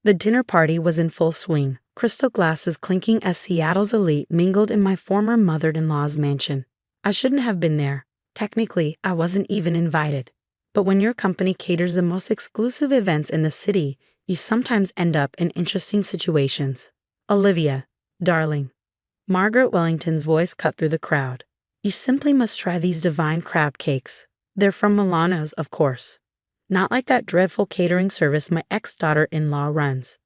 The dinner party was in full swing, crystal glasses clinking as Seattle's elite mingled in my former mother-in-law's mansion. I shouldn't have been there. Technically, I wasn't even invited. But when your company caters the most exclusive events in the city, you sometimes end up in interesting situations. Olivia, darling. Margaret Wellington's voice cut through the crowd. You simply must try these divine crab cakes. They're from Milano's, of course. Not like that dreadful catering service my ex-daughter-in-law runs.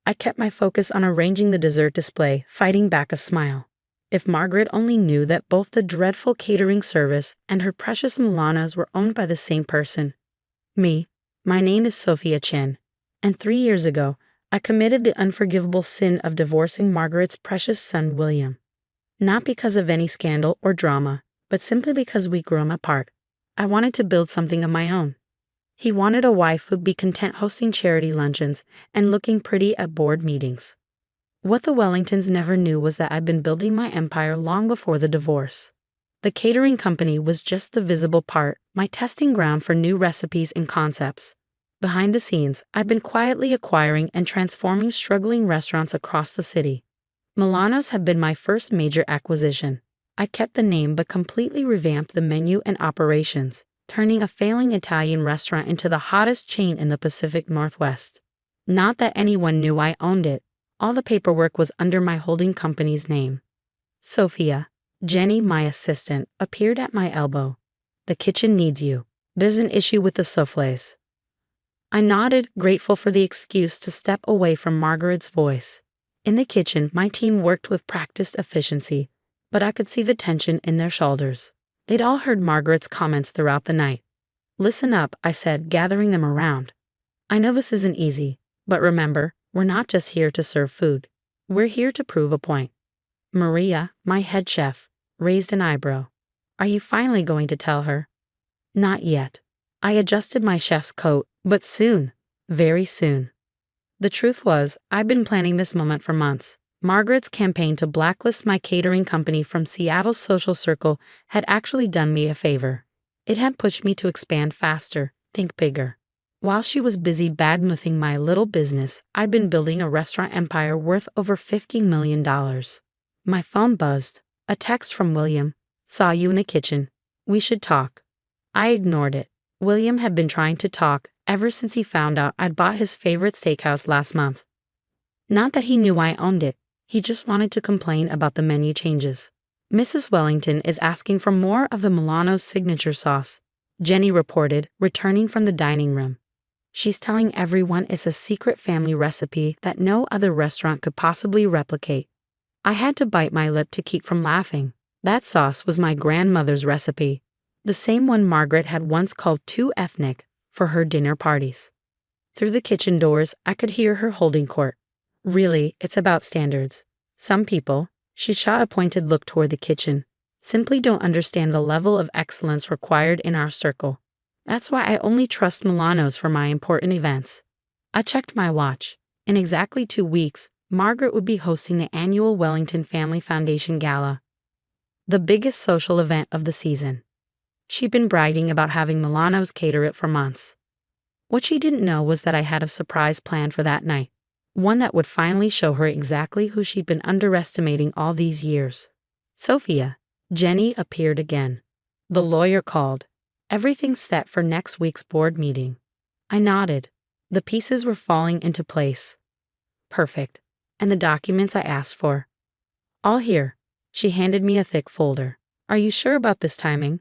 I kept my focus on arranging the dessert display, fighting back a smile. If Margaret only knew that both the dreadful catering service and her precious Milano's were owned by the same person. Me. My name is Sophia Chen, and 3 years ago, I committed the unforgivable sin of divorcing Margaret's precious son, William. Not because of any scandal or drama, but simply because we grew apart. I wanted to build something of my own. He wanted a wife who'd be content hosting charity luncheons and looking pretty at board meetings. What the Wellingtons never knew was that I'd been building my empire long before the divorce. The catering company was just the visible part, my testing ground for new recipes and concepts. Behind the scenes, I'd been quietly acquiring and transforming struggling restaurants across the city. Milano's had been my first major acquisition. I kept the name but completely revamped the menu and operations, turning a failing Italian restaurant into the hottest chain in the Pacific Northwest. Not that anyone knew I owned it. All the paperwork was under my holding company's name. Sophia, Jenny, my assistant, appeared at my elbow. The kitchen needs you. There's an issue with the soufflés. I nodded, grateful for the excuse to step away from Margaret's voice. In the kitchen, my team worked with practiced efficiency, but I could see the tension in their shoulders. They'd all heard Margaret's comments throughout the night. Listen up, I said, gathering them around. I know this isn't easy, but remember, we're not just here to serve food. We're here to prove a point. Maria, my head chef, raised an eyebrow. Are you finally going to tell her? Not yet. I adjusted my chef's coat, but soon, very soon. The truth was, I'd been planning this moment for months. Margaret's campaign to blacklist my catering company from Seattle's social circle had actually done me a favor. It had pushed me to expand faster, think bigger. While she was busy badmouthing my little business, I'd been building a restaurant empire worth over $50 million. My phone buzzed. A text from William. Saw you in the kitchen. We should talk. I ignored it. William had been trying to talk ever since he found out I'd bought his favorite steakhouse last month. Not that he knew I owned it. He just wanted to complain about the menu changes. Mrs. Wellington is asking for more of the Milano's signature sauce, Jenny reported, returning from the dining room. She's telling everyone it's a secret family recipe that no other restaurant could possibly replicate. I had to bite my lip to keep from laughing. That sauce was my grandmother's recipe, the same one Margaret had once called too ethnic for her dinner parties. Through the kitchen doors, I could hear her holding court. Really, it's about standards. Some people, she shot a pointed look toward the kitchen, simply don't understand the level of excellence required in our circle. That's why I only trust Milano's for my important events. I checked my watch. In exactly 2 weeks, Margaret would be hosting the annual Wellington Family Foundation Gala, the biggest social event of the season. She'd been bragging about having Milano's cater it for months. What she didn't know was that I had a surprise planned for that night, one that would finally show her exactly who she'd been underestimating all these years. Sophia, Jenny appeared again. The lawyer called. Everything's set for next week's board meeting. I nodded. The pieces were falling into place. Perfect. And the documents I asked for? All here. She handed me a thick folder. Are you sure about this timing?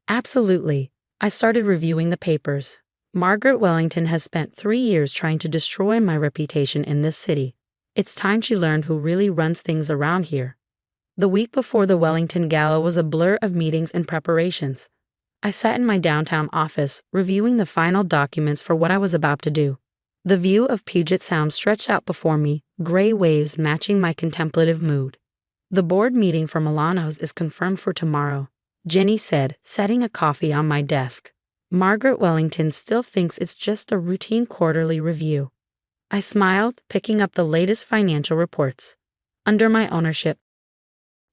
Absolutely. I started reviewing the papers. Margaret Wellington has spent 3 years trying to destroy my reputation in this city. It's time she learned who really runs things around here. The week before the Wellington Gala was a blur of meetings and preparations. I sat in my downtown office, reviewing the final documents for what I was about to do. The view of Puget Sound stretched out before me, gray waves matching my contemplative mood. The board meeting for Milano's is confirmed for tomorrow, Jenny said, setting a coffee on my desk. Margaret Wellington still thinks it's just a routine quarterly review. I smiled, picking up the latest financial reports. Under my ownership,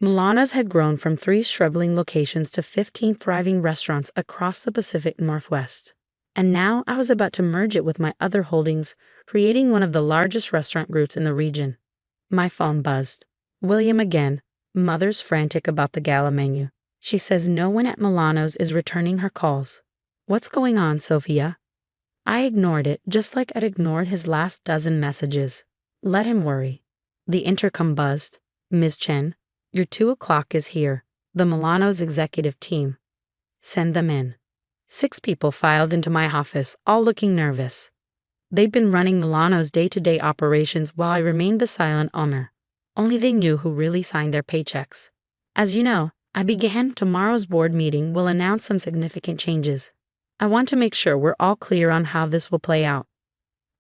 Milano's had grown from 3 struggling locations to 15 thriving restaurants across the Pacific Northwest. And now I was about to merge it with my other holdings, creating one of the largest restaurant groups in the region. My phone buzzed. William again. Mother's frantic about the gala menu. She says no one at Milano's is returning her calls. What's going on, Sophia? I ignored it, just like I'd ignored his last dozen messages. Let him worry. The intercom buzzed. Ms. Chen, your 2 o'clock is here. The Milano's executive team. Send them in. 6 people filed into my office, all looking nervous. They'd been running Milano's day-to-day operations while I remained the silent owner. Only they knew who really signed their paychecks. As you know, I began tomorrow's board meeting will announce some significant changes. I want to make sure we're all clear on how this will play out.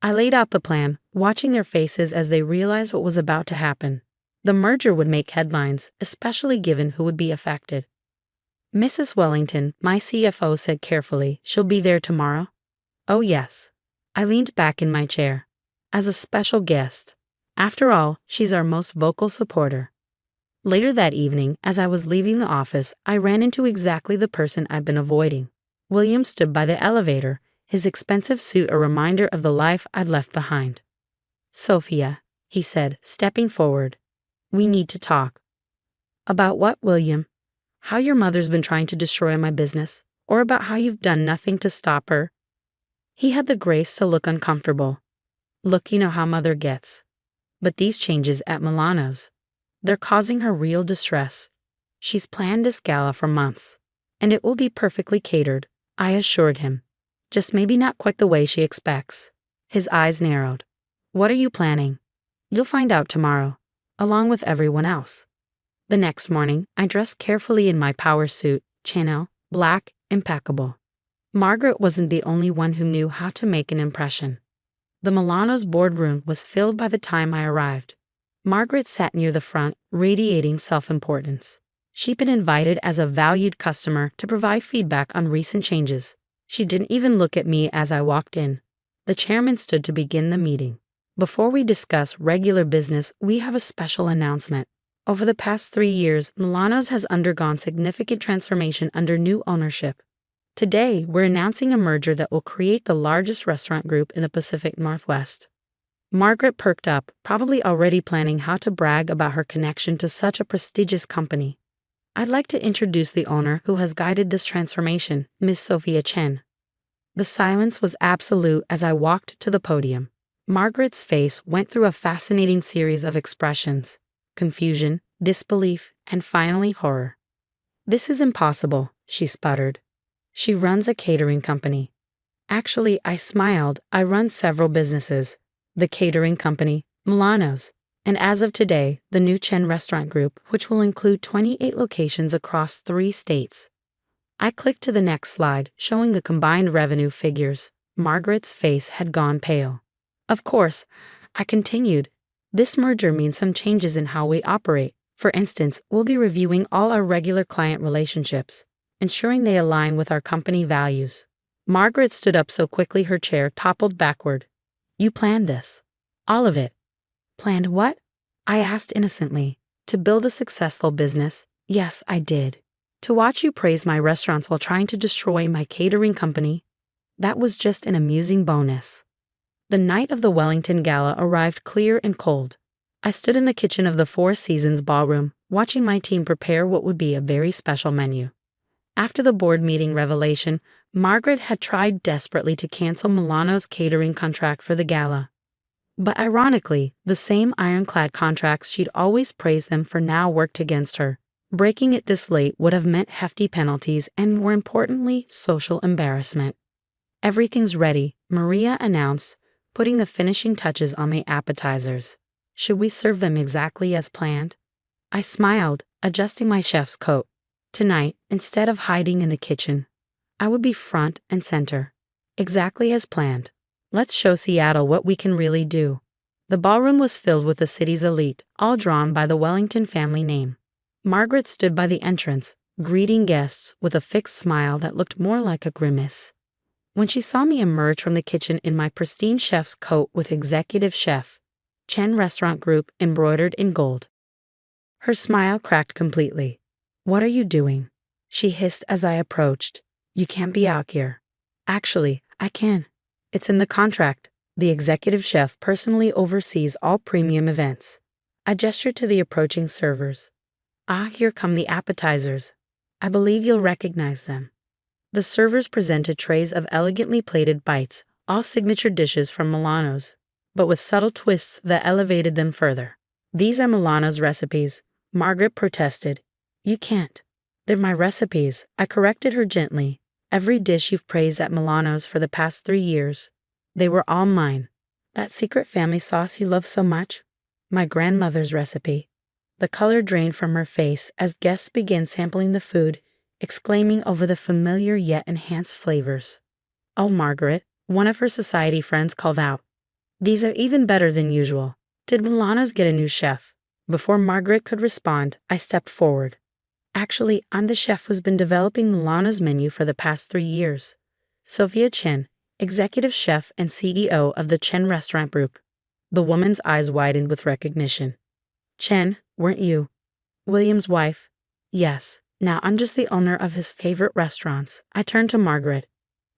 I laid out the plan, watching their faces as they realized what was about to happen. The merger would make headlines, especially given who would be affected. Mrs. Wellington, my CFO, said carefully, she'll be there tomorrow? Oh yes. I leaned back in my chair. As a special guest. After all, she's our most vocal supporter. Later that evening, as I was leaving the office, I ran into exactly the person I'd been avoiding. William stood by the elevator, his expensive suit a reminder of the life I'd left behind. Sophia, he said, stepping forward. We need to talk. About what, William? How your mother's been trying to destroy my business, or about how you've done nothing to stop her? He had the grace to look uncomfortable. Look, you know how mother gets. But these changes at Milano's, they're causing her real distress. She's planned this gala for months, and it will be perfectly catered, I assured him. Just maybe not quite the way she expects. His eyes narrowed. What are you planning? You'll find out tomorrow, along with everyone else. The next morning, I dressed carefully in my power suit, Chanel, black, impeccable. Margaret wasn't the only one who knew how to make an impression. The Milano's boardroom was filled by the time I arrived. Margaret sat near the front, radiating self-importance. She'd been invited as a valued customer to provide feedback on recent changes. She didn't even look at me as I walked in. The chairman stood to begin the meeting. Before we discuss regular business, we have a special announcement. Over the past 3 years, Milano's has undergone significant transformation under new ownership. Today, we're announcing a merger that will create the largest restaurant group in the Pacific Northwest. Margaret perked up, probably already planning how to brag about her connection to such a prestigious company. I'd like to introduce the owner who has guided this transformation, Ms. Sophia Chen. The silence was absolute as I walked to the podium. Margaret's face went through a fascinating series of expressions. Confusion, disbelief, and finally horror. This is impossible, she sputtered. She runs a catering company. Actually, I smiled. I run several businesses. The catering company, Milano's, and as of today, the new Chen Restaurant Group, which will include 28 locations across 3 states. I clicked to the next slide, showing the combined revenue figures. Margaret's face had gone pale. Of course, I continued. This merger means some changes in how we operate. For instance, we'll be reviewing all our regular client relationships, ensuring they align with our company values. Margaret stood up so quickly her chair toppled backward. You planned this. All of it. Planned what? I asked innocently. To build a successful business. Yes, I did. To watch you praise my restaurants while trying to destroy my catering company. That was just an amusing bonus. The night of the Wellington Gala arrived clear and cold. I stood in the kitchen of the Four Seasons ballroom, watching my team prepare what would be a very special menu. After the board meeting revelation, Margaret had tried desperately to cancel Milano's catering contract for the gala. But ironically, the same ironclad contracts she'd always praised them for now worked against her. Breaking it this late would have meant hefty penalties and, more importantly, social embarrassment. Everything's ready, Maria announced, putting the finishing touches on the appetizers. Should we serve them exactly as planned? I smiled, adjusting my chef's coat. Tonight, instead of hiding in the kitchen, I would be front and center. Exactly as planned. Let's show Seattle what we can really do. The ballroom was filled with the city's elite, all drawn by the Wellington family name. Margaret stood by the entrance, greeting guests with a fixed smile that looked more like a grimace. When she saw me emerge from the kitchen in my pristine chef's coat with Executive Chef, Chen Restaurant Group embroidered in gold, her smile cracked completely. What are you doing? She hissed as I approached. You can't be out here. Actually, I can. It's in the contract. The executive chef personally oversees all premium events. I gestured to the approaching servers. Ah, here come the appetizers. I believe you'll recognize them. The servers presented trays of elegantly plated bites, all signature dishes from Milano's, but with subtle twists that elevated them further. These are Milano's recipes, Margaret protested. You can't. They're my recipes, I corrected her gently. Every dish you've praised at Milano's for the past 3 years. They were all mine. That secret family sauce you love so much? My grandmother's recipe. The color drained from her face as guests began sampling the food, exclaiming over the familiar yet enhanced flavors. Oh, Margaret, one of her society friends called out. These are even better than usual. Did Milano's get a new chef? Before Margaret could respond, I stepped forward. Actually, I'm the chef who's been developing Milano's menu for the past 3 years. Sophia Chen, executive chef and CEO of the Chen Restaurant Group. The woman's eyes widened with recognition. Chen, weren't you? William's wife? Yes. Now I'm just the owner of his favorite restaurants. I turned to Margaret.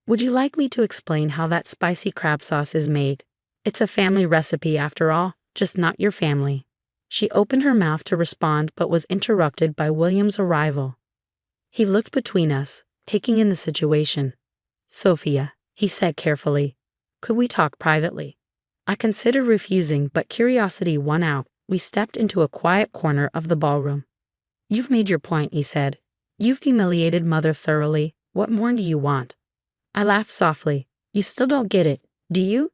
Would you like me to explain how that spicy crab sauce is made? It's a family recipe after all, just not your family. She opened her mouth to respond but was interrupted by William's arrival. He looked between us, taking in the situation. Sophia, he said carefully, could we talk privately? I considered refusing, but curiosity won out. We stepped into a quiet corner of the ballroom. You've made your point, he said. You've humiliated Mother thoroughly. What more do you want? I laughed softly. You still don't get it, do you?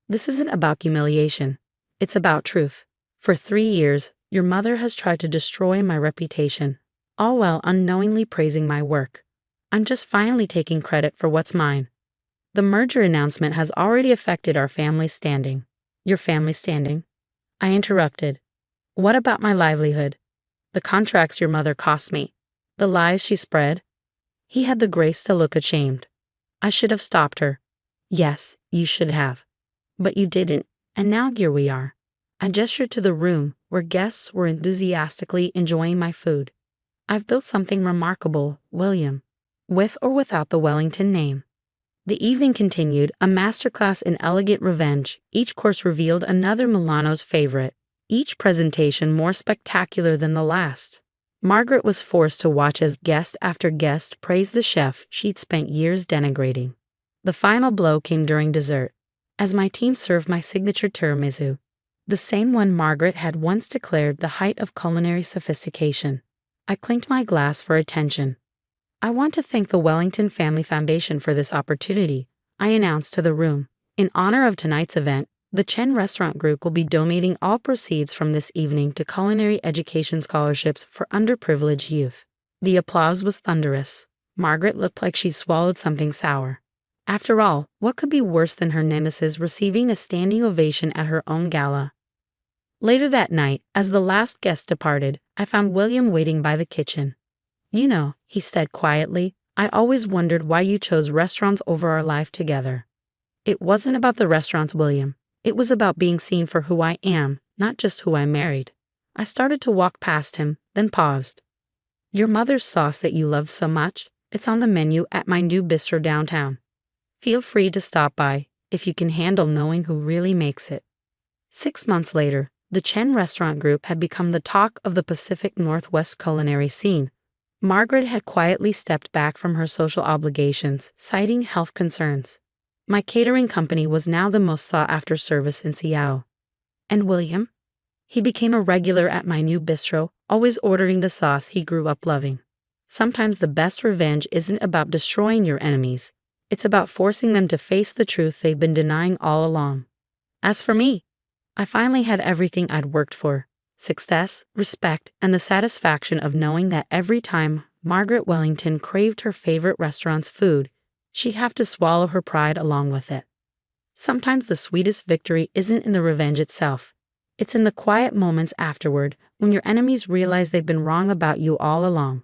This isn't about humiliation. It's about truth. For 3 years, your mother has tried to destroy my reputation, all while unknowingly praising my work. I'm just finally taking credit for what's mine. The merger announcement has already affected our family's standing. Your family's standing? I interrupted. What about my livelihood? The contracts your mother cost me? The lies she spread? He had the grace to look ashamed. I should have stopped her. Yes, you should have. But you didn't, and now here we are. I gestured to the room where guests were enthusiastically enjoying my food. I've built something remarkable, William, with or without the Wellington name. The evening continued, a masterclass in elegant revenge. Each course revealed another Milano's favorite, each presentation more spectacular than the last. Margaret was forced to watch as guest after guest praised the chef she'd spent years denigrating. The final blow came during dessert, as my team served my signature tiramisu, the same one Margaret had once declared the height of culinary sophistication. I clinked my glass for attention. I want to thank the Wellington Family Foundation for this opportunity, I announced to the room. In honor of tonight's event, the Chen Restaurant Group will be donating all proceeds from this evening to culinary education scholarships for underprivileged youth. The applause was thunderous. Margaret looked like she swallowed something sour. After all, what could be worse than her nemesis receiving a standing ovation at her own gala? Later that night, as the last guest departed, I found William waiting by the kitchen. You know, he said quietly, I always wondered why you chose restaurants over our life together. It wasn't about the restaurants, William. It was about being seen for who I am, not just who I married. I started to walk past him, then paused. Your mother's sauce that you love so much, it's on the menu at my new bistro downtown. Feel free to stop by, if you can handle knowing who really makes it. 6 months later, the Chen Restaurant Group had become the talk of the Pacific Northwest culinary scene. Margaret had quietly stepped back from her social obligations, citing health concerns. My catering company was now the most sought-after service in Seattle. And William? He became a regular at my new bistro, always ordering the sauce he grew up loving. Sometimes the best revenge isn't about destroying your enemies. It's about forcing them to face the truth they've been denying all along. As for me, I finally had everything I'd worked for. Success, respect, and the satisfaction of knowing that every time Margaret Wellington craved her favorite restaurant's food, she'd have to swallow her pride along with it. Sometimes the sweetest victory isn't in the revenge itself. It's in the quiet moments afterward, when your enemies realize they've been wrong about you all along.